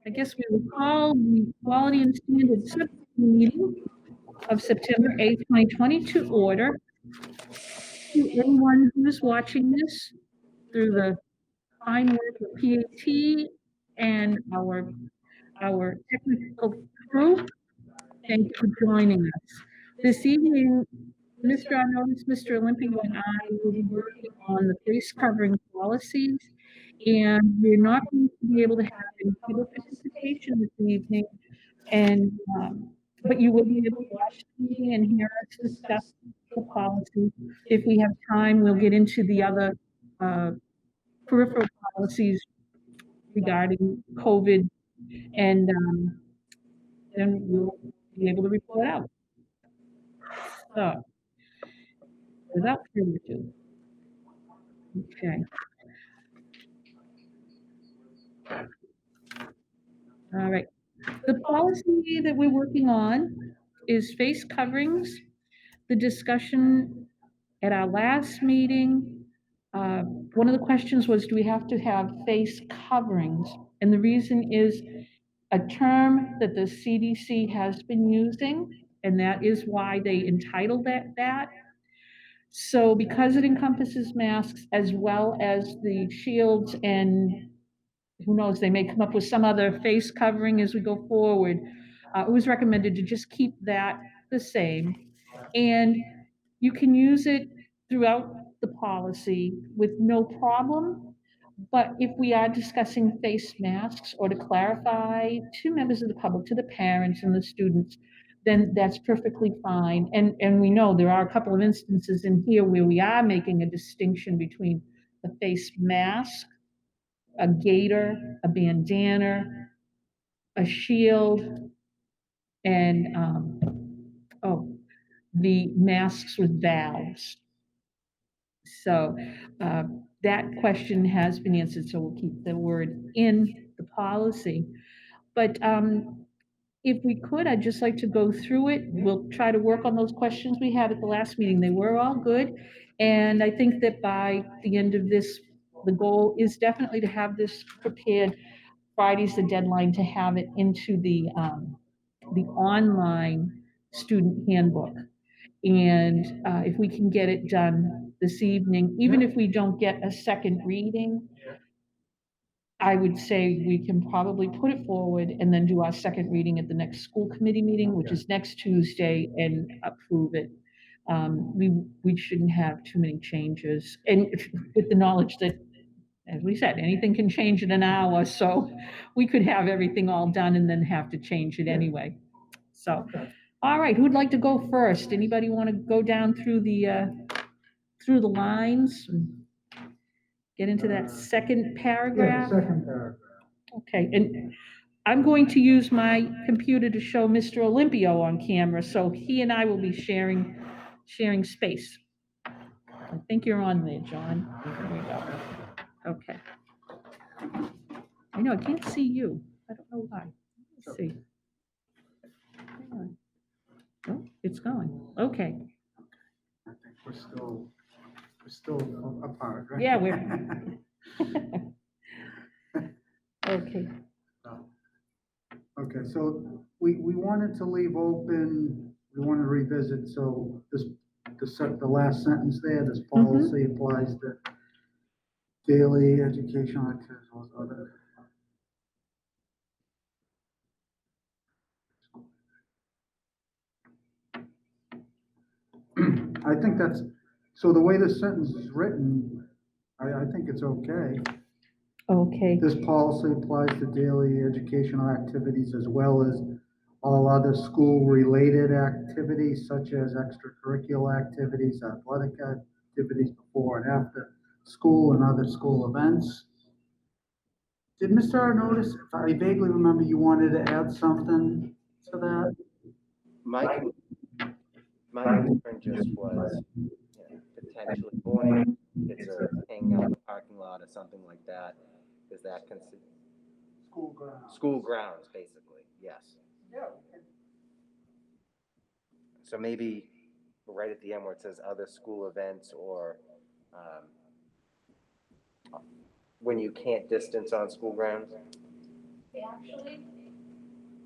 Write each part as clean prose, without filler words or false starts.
I guess we will call the Quality and Standards Subcommittee meeting of September 8th, 2020 to order. To anyone who is watching this through the fine work of PAT and our technical crew, thank you for joining us. This evening, Mr. Arnottis, Mr. Olympio, and I will be working on the face covering policies, and we're not going to be able to have any public participation this evening. And but you will be able to watch the meeting and hear us discuss the policy. If we have time, we'll get into the other uh, peripheral policies regarding COVID, and then we'll be able to report out. So, without further ado, okay. All right. The policy that we're working on is face coverings. The discussion at our last meeting, one of the questions was, do we have to have face coverings? And the reason is a term that the CDC has been using, and that is why they entitled that. So because it encompasses masks as well as the shields, and who knows, they may come up with some other face covering as we go forward. It was recommended to just keep that the same. And you can use it throughout the policy with no problem. But if we are discussing face masks or to clarify to members of the public, to the parents and the students, then that's perfectly fine. And we know there are a couple of instances in here where we are making a distinction between the face mask, a gaiter, a bandana, a shield, and the masks with valves. So that question has been answered, so we'll keep the word in the policy. But if we could, I'd just like to go through it. We'll try to work on those questions we had at the last meeting. They were all good. And I think that by the end of this, the goal is definitely to have this prepared. Friday's the deadline to have it into the online student handbook. And if we can get it done this evening, even if we don't get a second reading, I would say we can probably put it forward and then do our second reading at the next school committee meeting, which is next Tuesday, and approve it. We shouldn't have too many changes, and with the knowledge that, as we said, anything can change in an hour, so we could have everything all done and then have to change it anyway. So, all right, who'd like to go first? Anybody want to go down through the lines and get into that second paragraph? Yeah, second paragraph. Okay, and I'm going to use my computer to show Mr. Olympio on camera, so he and I will be sharing space. I think you're on there, John. There we go. Okay. I know, I can't see you. I don't know why. Let's see. Hang on. Oh, it's going. Okay. I think we're still apart, right? Yeah, we're. Okay. Okay, so we wanted to leave open, we want to revisit, so the last sentence there, this policy applies to daily educational activities or other. I think that's, so the way this sentence is written, I think it's okay. Okay. This policy applies to daily educational activities as well as all other school-related activities such as extracurricular activities, athletic activities before and after school and other school events. Did Mr. Arnottis, if I vaguely remember, you wanted to add something to that? My concern just was, potentially morning kids are hanging out in the parking lot or something like that. Is that considered School grounds. school grounds, basically? Yes. Yeah. So maybe right at the end where it says other school events or when you can't distance on school grounds. Actually,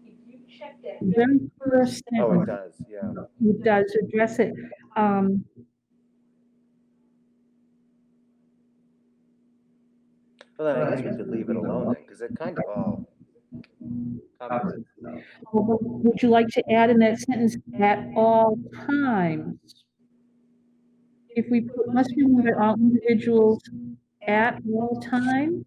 if you check that very first Oh, it sentence, does, yeah. it does address it. Well, then I guess we could leave it alone then, because it kind of all covers it. Would you like to add in that sentence, at all times? If we put, must be moved by all individuals at all times,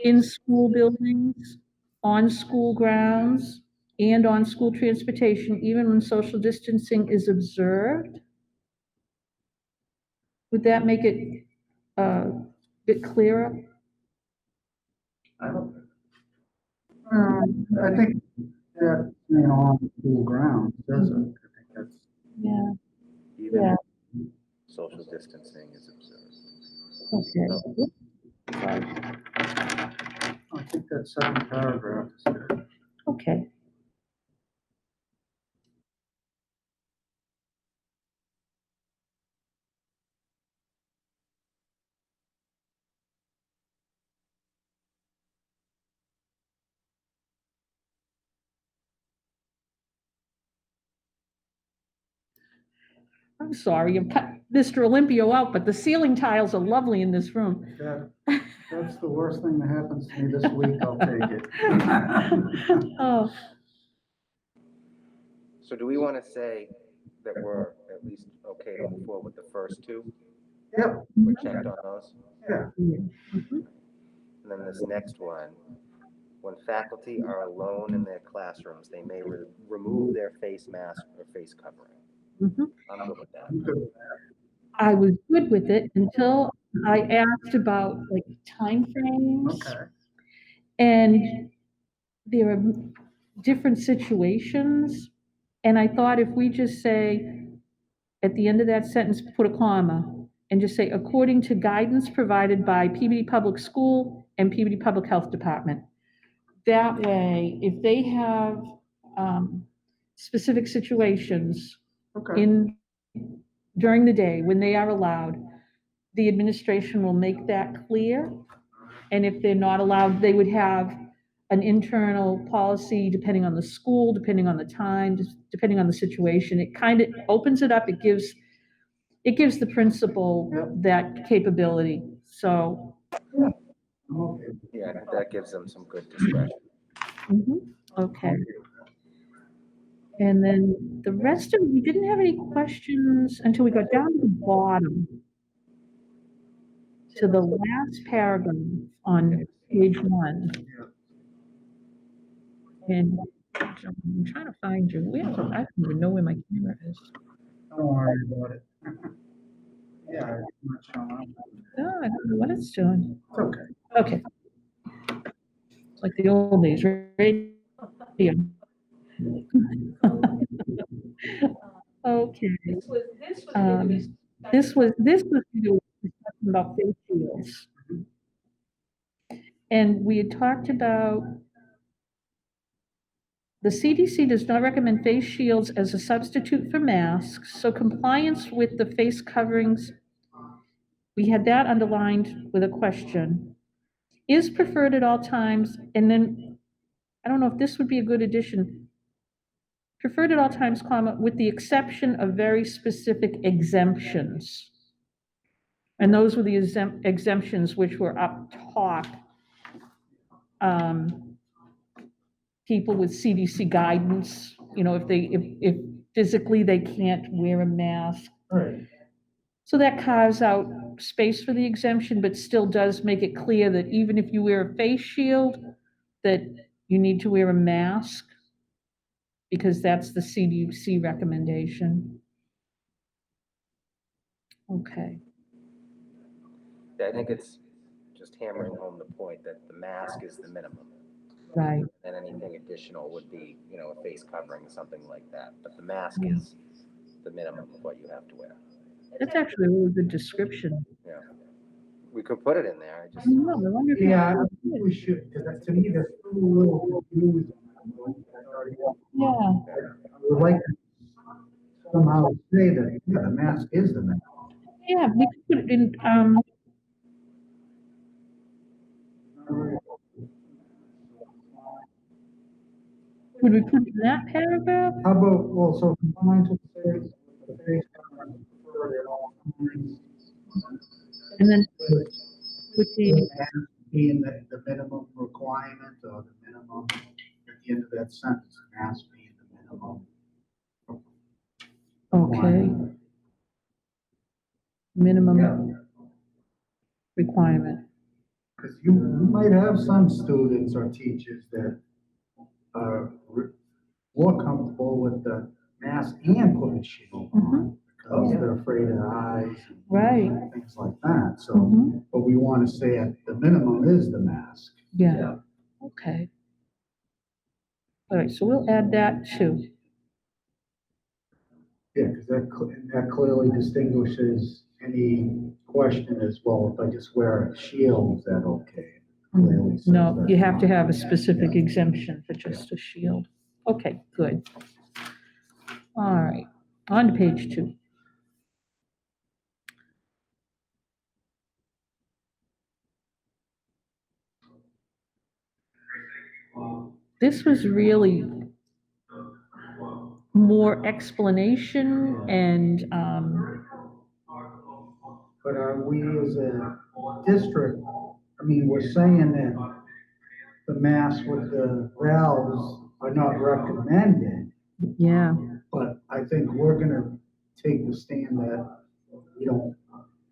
in school buildings, on school grounds, and on school transportation, even when social distancing is observed? Would that make it a bit clearer? I don't, I think that, on school grounds, does it? I think that's, Yeah, Even yeah, social distancing is observed. okay. Sorry. I think that second paragraph is good. Okay. I'm sorry, you've cut Mr. Olympio out, but the ceiling tiles are lovely in this room. That's the worst thing that happens to me this week, I'll take it. Oh, So do we want to say that we're at least okay to move forward with the first two? Yep, We're checked on those? yeah, mhm. And then this next one, when faculty are alone in their classrooms, they may remove their face mask or face covering. Mhm. I'm good with that. I'm good. I was good with it until I asked about like timeframes. Okay, And there are different situations. And I thought if we just say, at the end of that sentence, put a comma and just say, according to guidance provided by PBD Public School and PBD Public Health Department. That way, if they have specific situations okay. during the day when they are allowed, the administration will make that clear. And if they're not allowed, they would have an internal policy depending on the school, depending on the time, depending on the situation. It kind of opens it up. It gives the principal Yep. that capability. So, I'm okay. Yeah, I think that gives them some good discretion. okay. And then the rest of it, we didn't have any questions until we got down to the bottom, to the last paragraph on page 1. And I'm trying to find you. I don't even know where my camera is. Don't worry about it. Yeah, it's not showing up. Oh, I don't know what it's doing. It's okay. Okay. It's like the old days, radio. Okay. This was discussion about face shields. And we had talked about the CDC does not recommend face shields as a substitute for masks, so compliance with the face coverings, we had that underlined with a question, is preferred at all times, and then, I don't know if this would be a good addition, preferred at all times, comma, with the exception of very specific exemptions. And those were the exemptions which were up top. People with CDC guidance, if physically they can't wear a mask. Right. So that carves out space for the exemption, but still does make it clear that even if you wear a face shield, that you need to wear a mask, because that's the CDC recommendation. Okay. Yeah, I think it's just hammering home the point that the mask is the minimum. Right. And anything additional would be, a face covering, something like that. But the mask is the minimum of what you have to wear. That's actually a really good description. Yeah. We could put it in there. I just, I don't know, I wonder if Yeah, I think we should, because to me, that's a little confusing. Yeah, I would like to somehow say that, yeah, the mask is the mask. yeah, we could put it in, Would we put it in that paragraph? How about, well, so compliance with the face covering preferred at all times. And then with the, And being the minimum requirement or the minimum, at the end of that sentence, mask being the minimum. okay. Minimum requirement. Because you might have some students or teachers that are more comfortable with the mask and put a shield on because they're afraid of eyes Right. and things like that. So, Mhm. but we want to say at the minimum is the mask. Yeah, okay. All right, so we'll add that too. Yeah, because that clearly distinguishes any question as well. If I just wear a shield, is that okay? Clearly says No, that's you have to not. have a specific exemption for just a shield. Okay, good. All right, on to page 2. This was really more explanation and, But are we as a district, I mean, we're saying that the masks with the valves are not recommended, yeah, but I think we're gonna take the stand that we don't,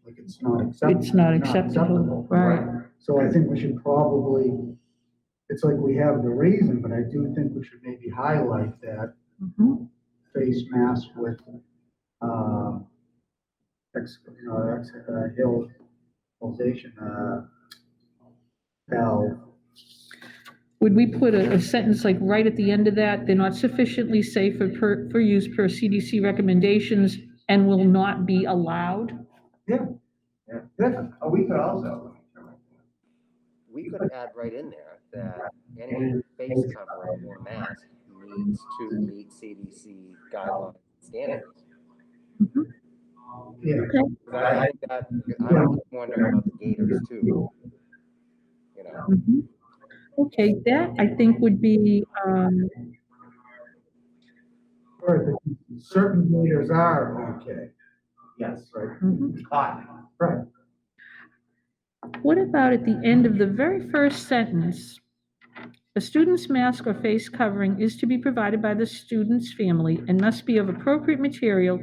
like, it's not acceptable. it's not acceptable, right? So I think we should probably, it's like we have the reason, but I do think we should maybe highlight that Mhm. face mask with, valve. Would we put a sentence like right at the end of that? They're not sufficiently safe for use per CDC recommendations and will not be allowed? Yeah, yeah. We could also. We could add right in there that any face covering or mask needs to meet CDC guidelines and standards. Yeah. Okay. 'Cause I think that, I was wondering about the gators too, you know. Mhm. Okay, that I think would be, Right, but certain meters are okay, Yes. right? mhm. Right. What about at the end of the very first sentence? A student's mask or face covering is to be provided by the student's family and must be of appropriate material,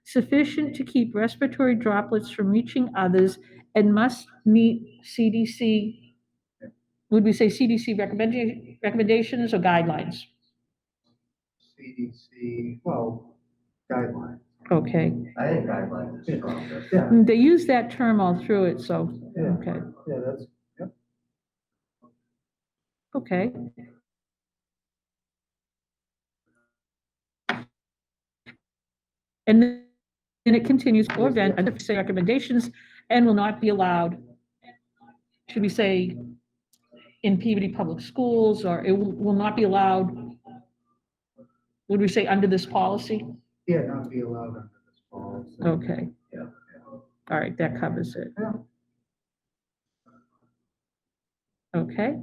sufficient to keep respiratory droplets from reaching others, and must meet CDC, would we say CDC recommendations or guidelines? CDC, well, guidelines. Okay. I think guidelines is stronger. Yeah, They use that term all through it, so, Yeah. okay, yeah, that's, yep. okay. And then it continues, or event, under say recommendations, and will not be allowed. Should we say in Peabody Public Schools, or it will not be allowed? Would we say under this policy? Yeah, not be allowed under this policy. Okay, Yeah. all right, that covers it. Yeah. Okay.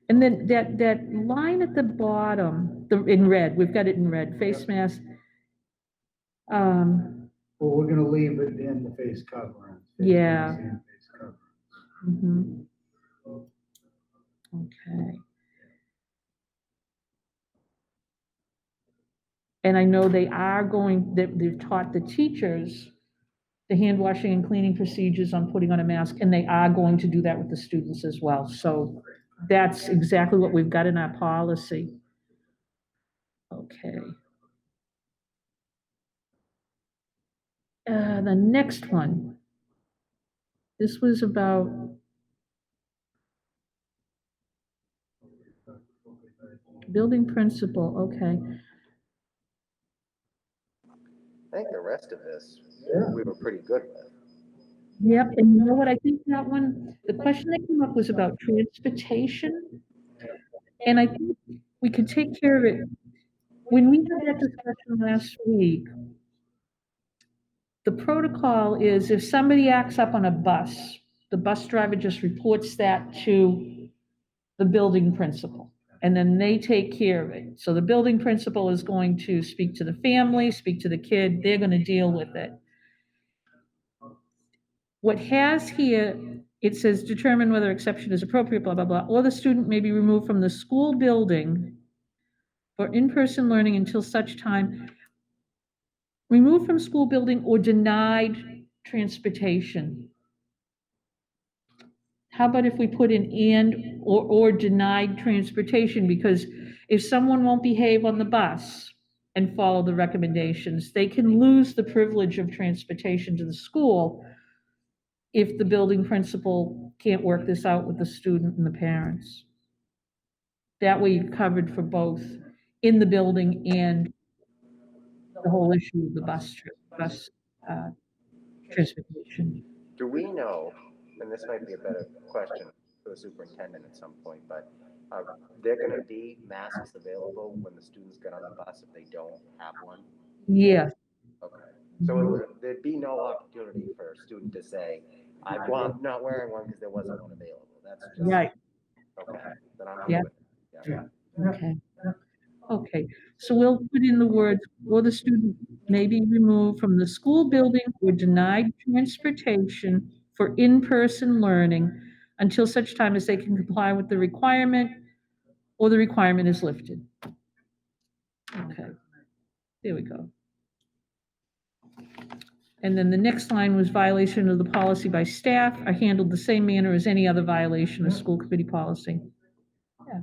And then that line at the bottom, in red, we've got it in red, face mask. Well, we're gonna leave it in the face covering. Yeah. Face covering. Mhm. Okay. And I know they've taught the teachers the hand washing and cleaning procedures on putting on a mask, and they are going to do that with the students as well. So that's exactly what we've got in our policy. Okay. The next one. This was about building principal, okay. I think the rest of this, Yeah. we were pretty good with. Yep, and you know what, I think that one, the question that came up was about transportation. And I think we could take care of it. When we had that discussion last week, the protocol is if somebody acts up on a bus, the bus driver just reports that to the building principal. And then they take care of it. So the building principal is going to speak to the family, speak to the kid, they're gonna deal with it. What has here, it says determine whether exception is appropriate, blah, blah, blah, or the student may be removed from the school building for in-person learning until such time, removed from school building or denied transportation. How about if we put in and or denied transportation? Because if someone won't behave on the bus and follow the recommendations, they can lose the privilege of transportation to the school if the building principal can't work this out with the student and the parents. That way you're covered for both in the building and the whole issue of the bus uh, transportation. Do we know, and this might be a better question for the superintendent at some point, but are there gonna be masks available when the students get on the bus if they don't have one? Yeah, Okay, so there'd be no opportunity for a student to say, not wearing one because there wasn't one available. That's just, right, okay, then I'm Yeah. good with it. Yeah. okay. Okay, so we'll put in the words, or the student may be removed from the school building or denied transportation for in-person learning until such time as they can comply with the requirement or the requirement is lifted. Okay, there we go. And then the next line was violation of the policy by staff are handled the same manner as any other violation of school committee policy. Yeah.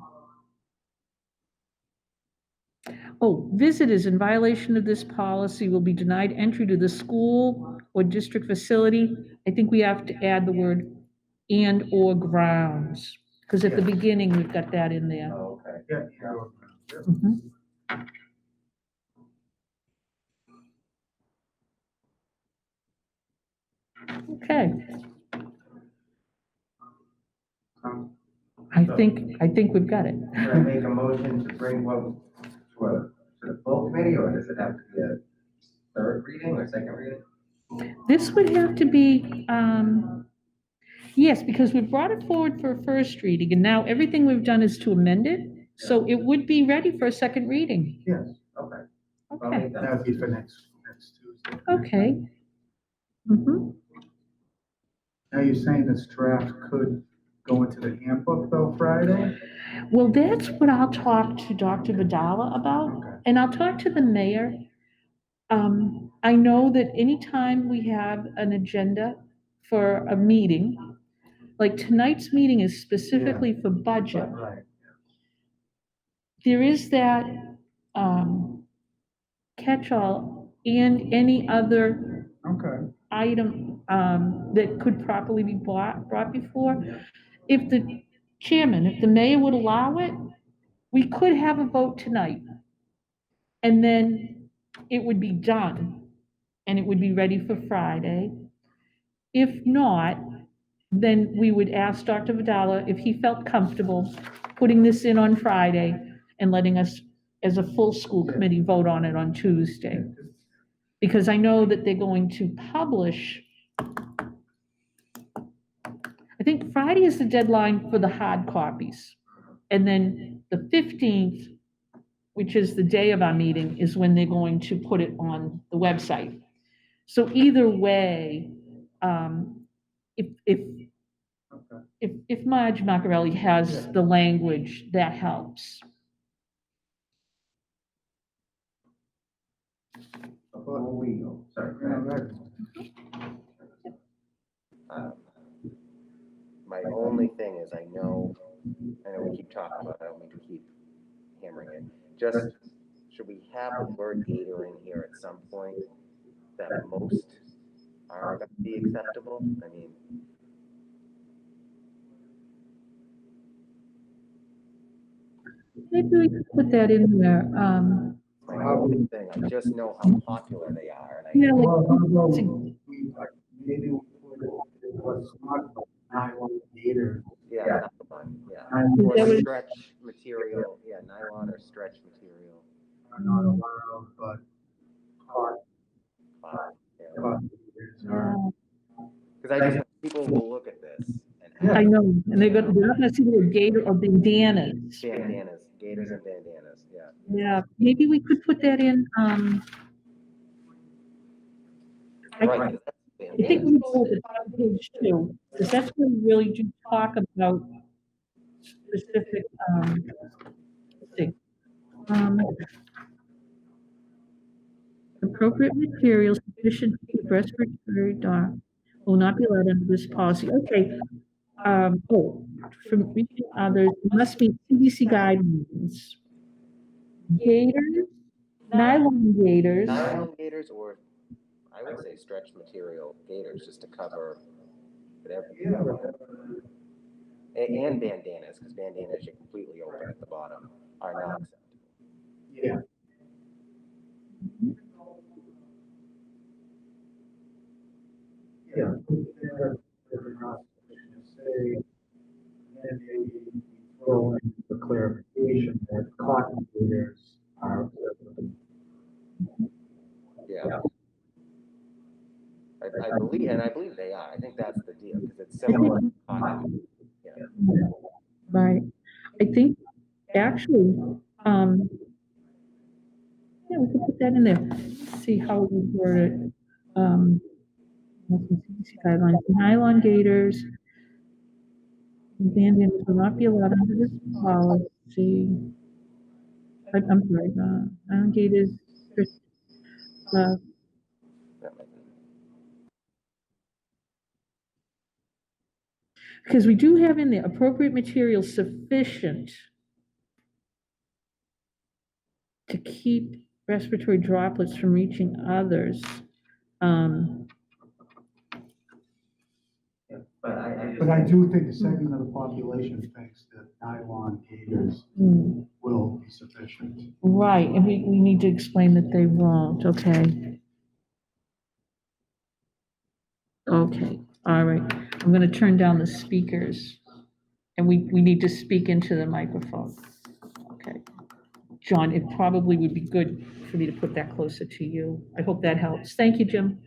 Oh, visitors in violation of this policy will be denied entry to the school or district facility. I think we have to add the word and/or grounds, because at the beginning, we've got that in there. Oh, okay. Yeah. Mhm. Okay, I think we've got it. Should I make a motion to bring one to the full committee, or does it have to be a third reading or second reading? This would have to be, yes, because we brought it forward for a first reading, and now everything we've done is to amend it, so it would be ready for a second reading. Yes, Okay. I'll Okay, make that. that would be for next Tuesday. okay. Mhm. Now you're saying this draft could go into the handbook though Friday? Well, that's what I'll talk to Dr. Vidala about, Okay. and I'll talk to the mayor. I know that anytime we have an agenda for a meeting, like tonight's meeting is specifically for budget, Right. there is that, catch-all and any other Okay. item, that could properly be brought before. If the chairman, if the mayor would allow it, we could have a vote tonight. And then it would be done, and it would be ready for Friday. If not, then we would ask Dr. Vidala if he felt comfortable putting this in on Friday and letting us, as a full school committee, vote on it on Tuesday. Because I know that they're going to publish, I think Friday is the deadline for the hard copies. And then the 15th, which is the day of our meeting, is when they're going to put it on the website. So either way, if, if, Okay. if Marge Macarelli has the language, that helps. Before we go, sorry. Yeah, right. Um, My only thing is, I know we keep talking about it, I don't mean to keep hammering it. Just, should we have the word gator in here at some point that most are gonna be acceptable? I mean, Maybe we could put that in there. my only thing, I just know how popular they are, and Yeah, like, Well, how about maybe we put what's not nylon gator. yeah, that's the one, yeah. Nylon That Or was- stretch material, yeah, nylon or stretch material. are not allowed, but cotton. Yeah. Cotton gators are. Because I just, people will look at this and I know, and they're not gonna see the word gator or bandanas. Bandanas, gators and bandanas, yeah. Yeah, maybe we could put that in, Right, 'cause that's I think we bandanas. go with the top of page 2, because that's where we really do talk about specific, let's see. Um, Appropriate materials sufficient to keep respiratory doc will not be allowed under this policy. Okay, from reaching others, must meet CDC guidelines. Gators, nylon gators, Nylon gators, or I would say stretch material gators, just to cover whatever. And bandanas, because bandanas you completely open at the bottom are not acceptable. Yeah. Yeah. Say, and maybe throw in the clarification that cotton gators are. Yeah. I believe they are. I think that's the deal, because it's similar to cotton. Yeah. right? I think actually, yeah, we could put that in there. See how we word it. CDC guidelines, nylon gators, bandanas will not be allowed under this policy. I'm sorry, nylon gators, uh, That might be- because we do have in there appropriate material sufficient to keep respiratory droplets from reaching others. Um, But I do think a segment of the population thinks that nylon gators will be sufficient. right, and we need to explain that they won't, okay? Okay, all right. I'm gonna turn down the speakers, and we need to speak into the microphone. Okay. John, it probably would be good for me to put that closer to you. I hope that helps. Thank you, Jim.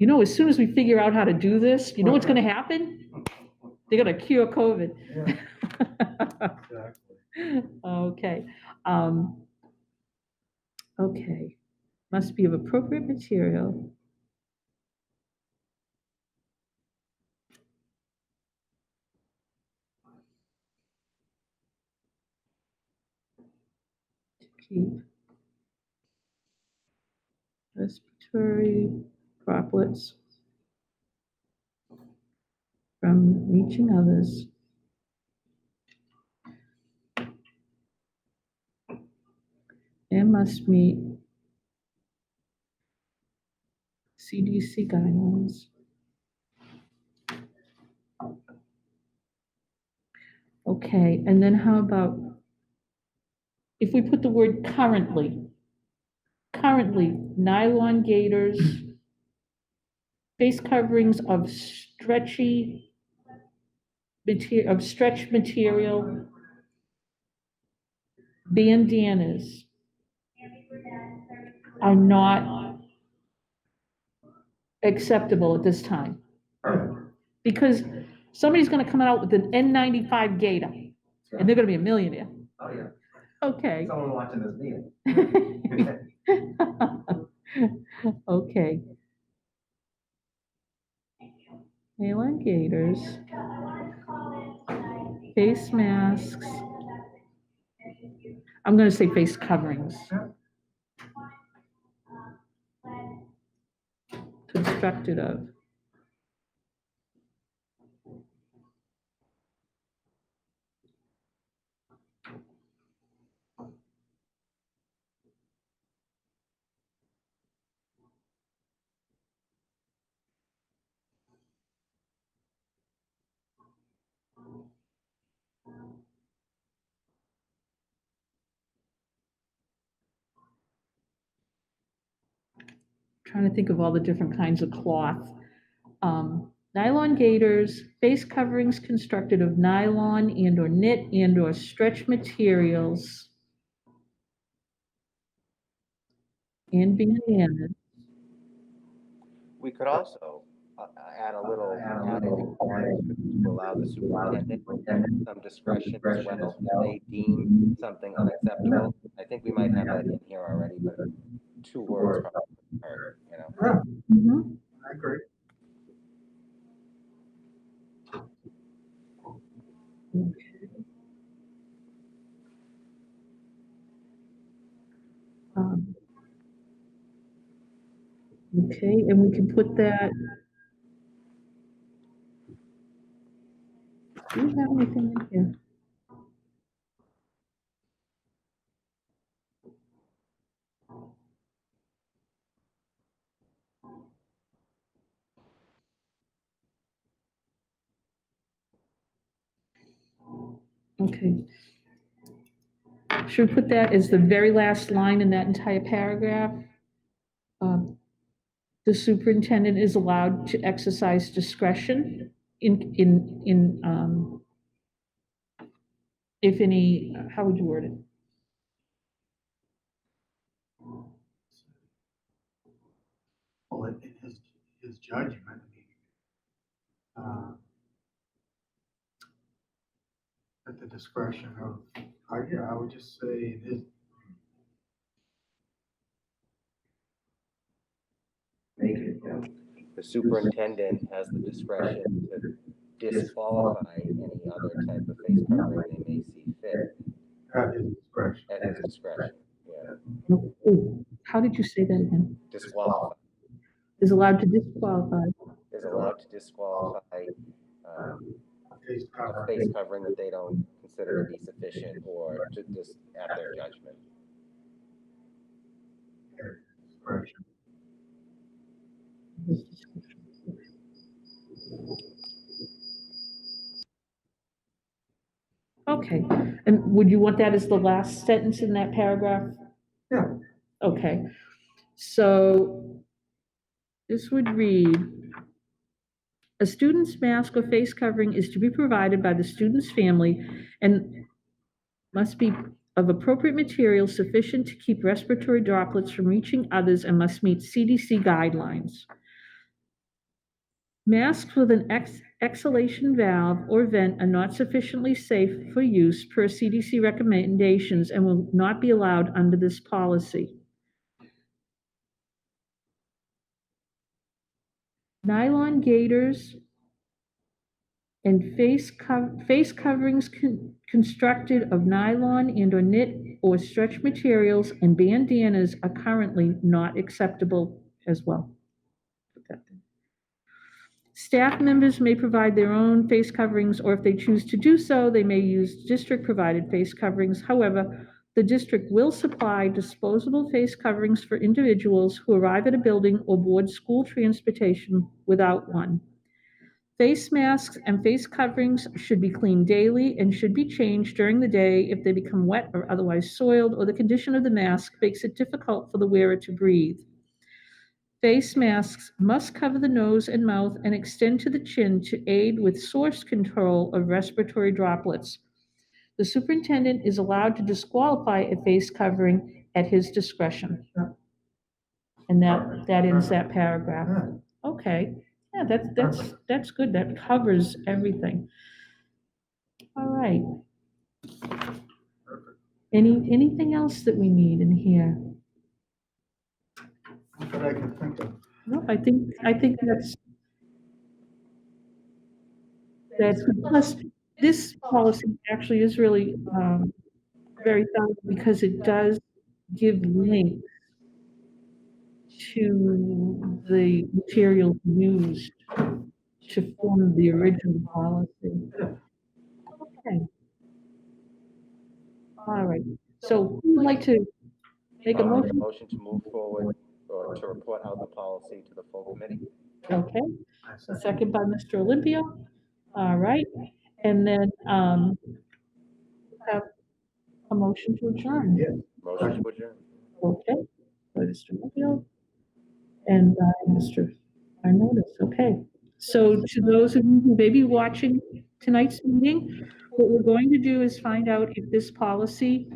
You know, as soon as we figure out how to do this, you know what's gonna happen? They're gonna cure COVID. Exactly. Okay. Okay. Must be of appropriate material. To keep respiratory droplets from reaching others. And must meet CDC guidelines. Okay, and then how about if we put the word currently? Currently, nylon gaiters, face coverings of stretch material, bandanas are not acceptable at this time. Because somebody's gonna come out with an N95 gator, and they're gonna be a millionaire. Oh, yeah. Okay. Someone watching this meeting. Okay. Nylon gaiters, face masks. I'm gonna say face coverings. Constructed of. Trying to think of all the different kinds of cloth. Nylon gaiters, face coverings constructed of nylon and or knit and or stretch materials and bandanas. We could also add a little added requirement to allow the superintendent some discretion as well. If they deem something unacceptable, I think we might have that in here already, but 2 words probably wouldn't hurt, you know? Yeah, Mhm. I agree. Um, Okay, and we can put that. Do we have anything in here? Okay. Should we put that as the very last line in that entire paragraph? Um, The superintendent is allowed to exercise discretion in, if any, how would you word it? Well, in his judgment, I mean, at the discretion of, yeah, I would just say it is. Make it, The superintendent has the discretion to disqualify any other type of face covering they may see fit At his discretion. at his discretion. Yeah, Oh, how did you say that again? disqualify, Is allowed to disqualify. is allowed to disqualify Face a cover. face covering that they don't consider to be sufficient or to just at their judgment. Discretion. Okay, and would you want that as the last sentence in that paragraph? Yeah. Okay, so this would read, a student's mask or face covering is to be provided by the student's family and must be of appropriate material sufficient to keep respiratory droplets from reaching others and must meet CDC guidelines. Masks with an exhalation valve or vent are not sufficiently safe for use per CDC recommendations and will not be allowed under this policy. Nylon gaiters and face coverings constructed of nylon and/or knit or stretch materials and bandanas are currently not acceptable as well. Staff members may provide their own face coverings, or if they choose to do so, they may use district-provided face coverings. However, the district will supply disposable face coverings for individuals who arrive at a building or board school transportation without one. Face masks and face coverings should be cleaned daily and should be changed during the day if they become wet or otherwise soiled, or the condition of the mask makes it difficult for the wearer to breathe. Face masks must cover the nose and mouth and extend to the chin to aid with source control of respiratory droplets. The superintendent is allowed to disqualify a face covering at his discretion. And that ends that paragraph. Okay, yeah, that's good, that covers everything. All right. Anything else that we need in here? Not that I can think of. No, I think that's good. Plus, this policy actually is really very thorough because it does give links to the materials used to form the original policy. Okay. All right. So who would like to make a I'll make a motion? motion to move forward or to report out the policy to the full committee. Okay. I A said, second by Mr. Olympia. All right. And then have a motion to adjourn. yeah. Motion to adjourn. Okay. By Mr. Olympia and by Mr. Arnottis. Okay. So to those of you who may be watching tonight's meeting, what we're going to do is find out if this policy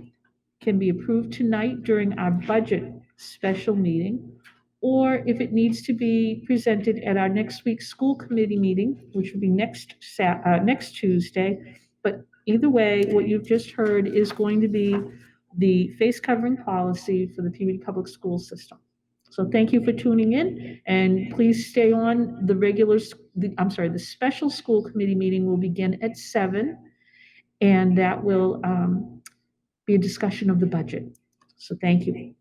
can be approved tonight during our budget special meeting, or if it needs to be presented at our next week's school committee meeting, which will be next Tuesday. But either way, what you've just heard is going to be the face covering policy for the Peabody Public School System. So thank you for tuning in, and please stay on. The special school committee meeting will begin at 7, and that will be a discussion of the budget. So thank you.